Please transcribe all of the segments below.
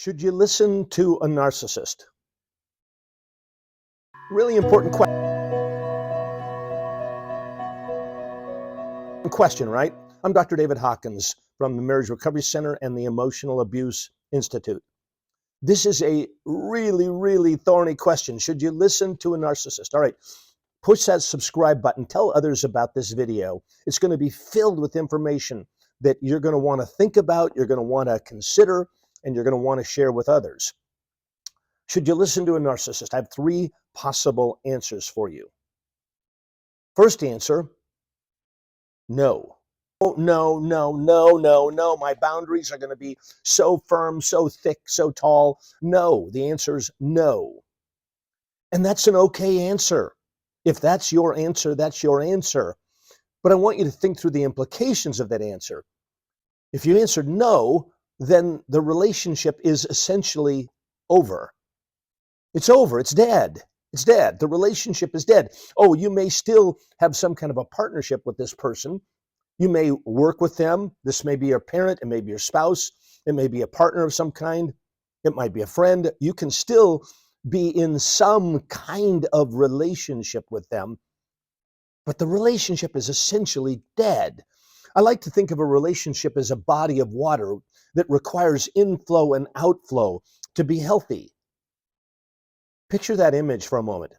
Should you listen to a narcissist? Really important question, right? I'm Dr. David Hawkins from the Marriage Recovery Center and the Emotional Abuse Institute. This is a really thorny question. Should you listen to a narcissist? All right, push that subscribe button. Tell others about this video. It's going to be filled with information that you're going to want to think about, you're going to want to consider, and you're going to want to share with others. Should you listen to a narcissist? I have three possible answers for you. First answer, no. Oh, no. My boundaries are going to be so firm, so thick, so tall. No, the answer is no. And that's an okay answer. If that's your answer, that's your answer. But I want you to think through the implications of that answer. If you answered no, then the relationship is essentially over. It's over. It's dead. It's dead. The relationship is dead. Oh, you may still have some kind of a partnership with this person. You may work with them. This may be your parent. It may be your spouse. It may be a partner of some kind. It might be a friend. You can still be in some kind of relationship with them, but the relationship is essentially dead. I like to think of a relationship as a body of water that requires inflow and outflow to be healthy. Picture that image for a moment.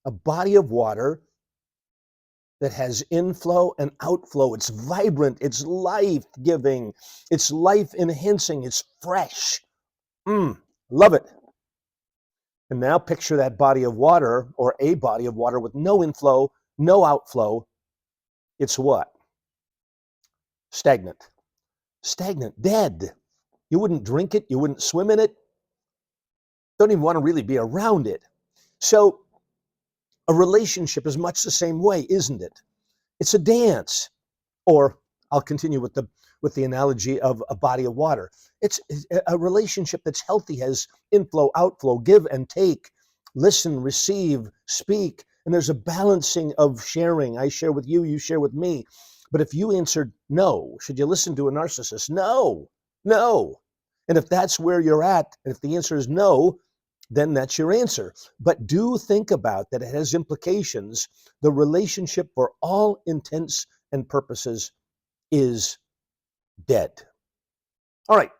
A body of water that has inflow and outflow. It's vibrant, it's life-giving, it's life-enhancing, it's fresh. Love it. And now picture that body of water, or a body of water with no inflow, no outflow. It's what? Stagnant. Stagnant, dead. You wouldn't drink it, you wouldn't swim in it. Don't even want to really be around it. So a relationship is much the same way, isn't it? It's a dance. Or I'll continue with the analogy of a body of water. It's a relationship that's healthy, has inflow, outflow, give and take, listen, receive, speak, and there's a balancing of sharing. I share with you, you share with me. But if you answered no, should you listen to a narcissist? No. And if that's where you're at, and if the answer is no, then that's your answer. But do think about that it has implications. The relationship, for all intents and purposes, is dead. All right.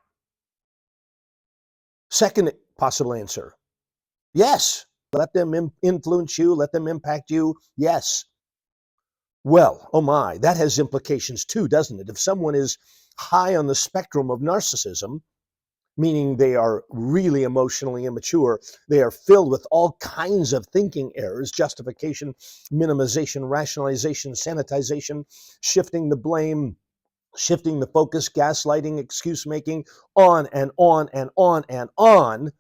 Second possible answer, yes. Let them influence you, let them impact you, yes. Well, oh my, that has implications too, doesn't it? If someone is high on the spectrum of narcissism, meaning they are really emotionally immature, they are filled with all kinds of thinking errors, justification, minimization, rationalization, sanitization, shifting the blame, shifting the focus, gaslighting, excuse making, on and on and on and on.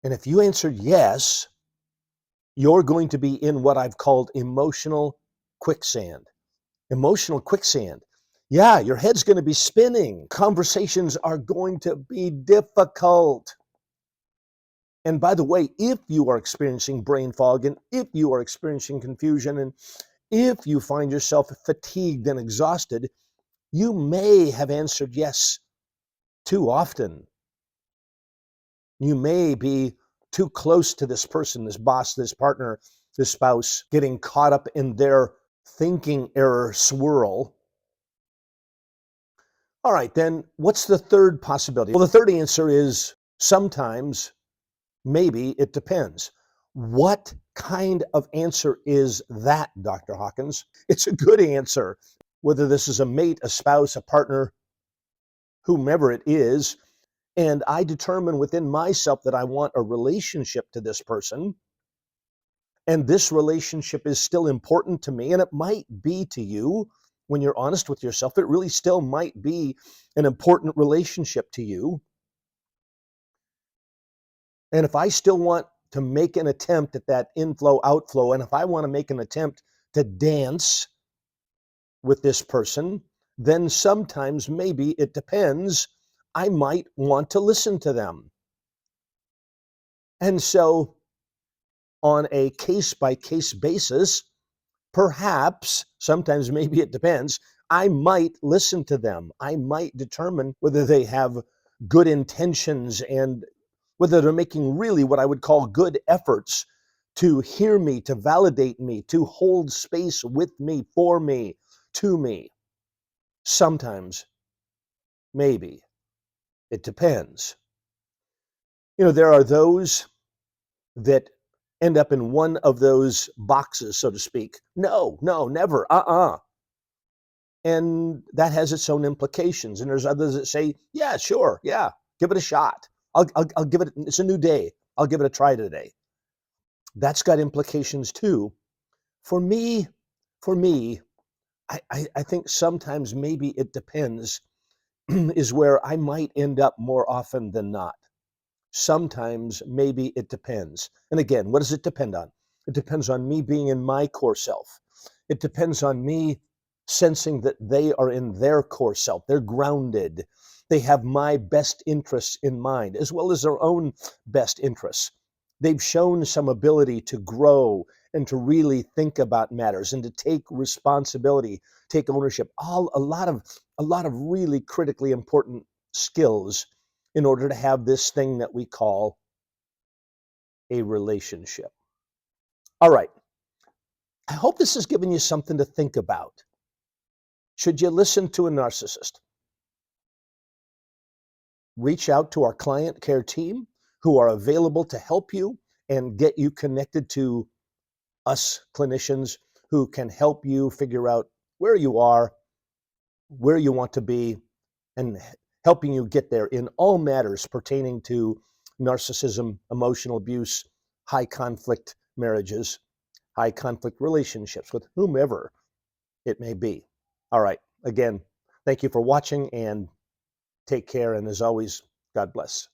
And if you answered yes, you're going to be in what I've called emotional quicksand. Emotional quicksand. Yeah, your head's going to be spinning. Conversations are going to be difficult. And by the way, if you are experiencing brain fog, and if you are experiencing confusion, and if you find yourself fatigued and exhausted, you may have answered yes too often. You may be too close to this person, this boss, this partner, this spouse, getting caught up in their thinking error swirl. All right, then what's the third possibility? Well, the third answer is sometimes, maybe, it depends. What kind of answer is that, Dr. Hawkins? It's a good answer. Whether this is a mate, a spouse, a partner, whomever it is, and I determine within myself that I want a relationship to this person, and this relationship is still important to me, and it might be to you. When you're honest with yourself, it really still might be an important relationship to you. And if I still want to make an attempt at that inflow, outflow, and if I want to make an attempt to dance with this person, then sometimes, maybe, it depends, I might want to listen to them. And so, on a case-by-case basis, perhaps, sometimes, maybe it depends, I might listen to them. I might determine whether they have good intentions and whether they're making really what I would call good efforts to hear me, to validate me, to hold space with me, for me, to me. Sometimes, maybe. It depends. There are those that end up in one of those boxes, so to speak. No, never, And that has its own implications. And there's others that say, yeah, sure, yeah, give it a shot. I'll give it, it's a new day. I'll give it a try today. That's got implications too. For me, I think sometimes maybe it depends is where I might end up more often than not. Sometimes maybe it depends. And again, what does it depend on? It depends on me being in my core self. It depends on me sensing that they are in their core self. They're grounded. They have my best interests in mind, as well as their own best interests. They've shown some ability to grow and to really think about matters and to take responsibility, take ownership. A lot of really critically important skills in order to have this thing that we call a relationship. All right. I hope this has given you something to think about. Should you listen to a narcissist? Reach out to our client care team who are available to help you and get you connected to us clinicians who can help you figure out where you are, where you want to be, and helping you get there in all matters pertaining to narcissism, emotional abuse, high conflict marriages, high conflict relationships with whomever it may be. All right. Again, thank you for watching and take care. And as always, God bless.